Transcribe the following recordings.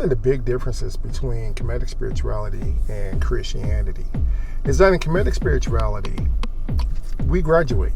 one of the big differences between Kemetic spirituality and Christianity is that in Kemetic spirituality, we graduate.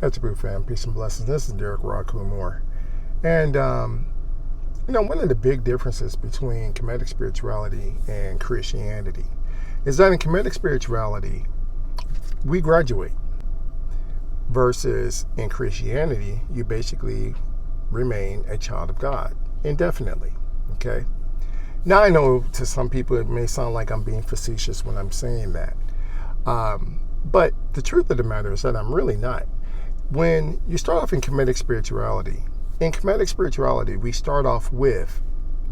That's a proof, fam. Peace and blessings. This is Derric, Rau Khu, more. And, one of the big differences between Kemetic spirituality and Christianity is that in Kemetic spirituality, we graduate. Versus in Christianity, you basically remain a child of God indefinitely. Okay? Now, I know to some people it may sound like I'm being facetious when I'm saying that. But the truth of the matter is that I'm really not. When you start off in Kemetic spirituality, we start off with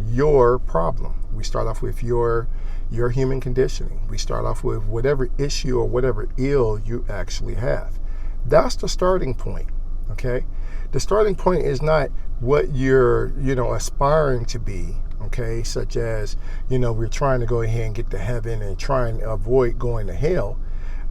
your problem. We start off with your human conditioning. We start off with whatever issue or whatever ill you actually have. That's the starting point, okay? The starting point is not what you're, aspiring to be, okay? Such as, we're trying to go ahead and get to heaven and trying to avoid going to hell.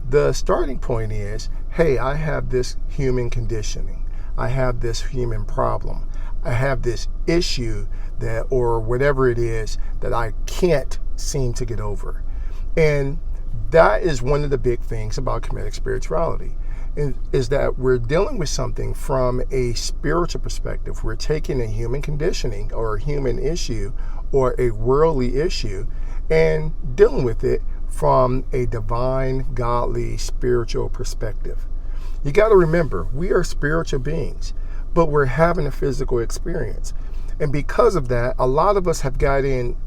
The starting point is, hey, I have this human conditioning. I have this human problem. I have this issue that, or whatever it is, that I can't seem to get over. And that is one of the big things about Kemetic spirituality, is that we're dealing with something from a spiritual perspective. We're taking a human conditioning or a human issue or a worldly issue and dealing with it from a divine, godly, spiritual perspective. You got to remember, we are spiritual beings, but we're having a physical experience. And because of that, a lot of us have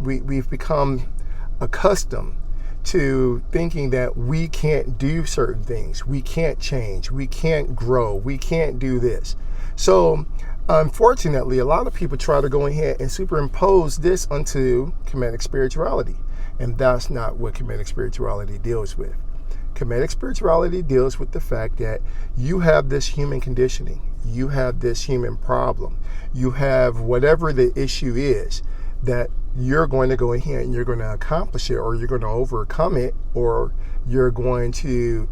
we've become accustomed to thinking that we can't do certain things. We can't change. We can't grow. We can't do this. So, unfortunately, a lot of people try to go ahead and superimpose this onto Kemetic spirituality. And that's not what Kemetic spirituality deals with. Kemetic spirituality deals with the fact that you have this human conditioning. You have this human problem. You have whatever the issue is that you're going to go ahead and you're going to accomplish it, or you're going to overcome it, or you're going to,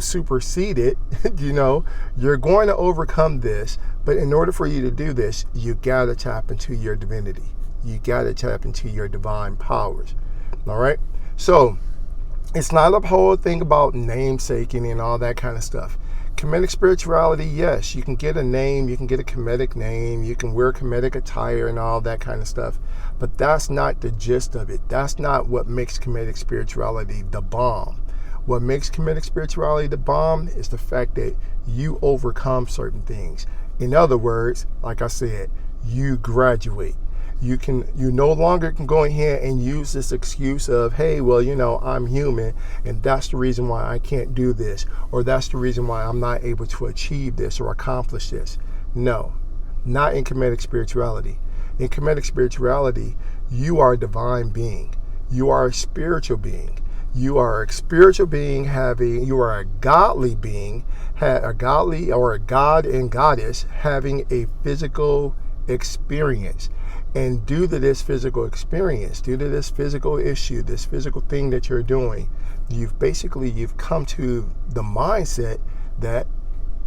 supersede it. You're going to overcome this. But in order for you to do this, you got to tap into your divinity. You got to tap into your divine powers. All right. So it's not a whole thing about namesaking and all that kind of stuff. Kemetic spirituality, yes, you can get a name, you can get a Kemetic name, you can wear Kemetic attire and all that kind of stuff. But that's not the gist of it. That's not what makes Kemetic spirituality the bomb. What makes Kemetic spirituality the bomb is the fact that you overcome certain things. In other words, like I said, you graduate. You no longer can go ahead and use this excuse of, hey, well, I'm human, and that's the reason why I can't do this, or that's the reason why I'm not able to achieve this or accomplish this. No, not in Kemetic spirituality. In Kemetic spirituality, you are a divine being. You are a spiritual being. You are a spiritual being you are a godly being, a godly or a god and goddess having a physical experience. And due to this physical experience, due to this physical issue, this physical thing that you're doing, you've come to the mindset that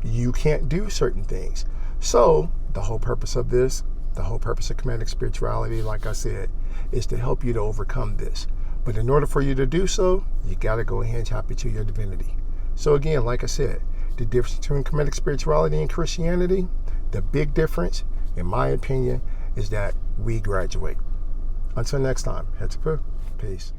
you can't do certain things. So the whole purpose of Kemetic spirituality, like I said, is to help you to overcome this. But in order for you to do so, you got to go ahead and tap into your divinity. So again, like I said, the difference between Kemetic spirituality and Christianity, the big difference, in my opinion, is that we graduate. Until next time, head to poo. Peace.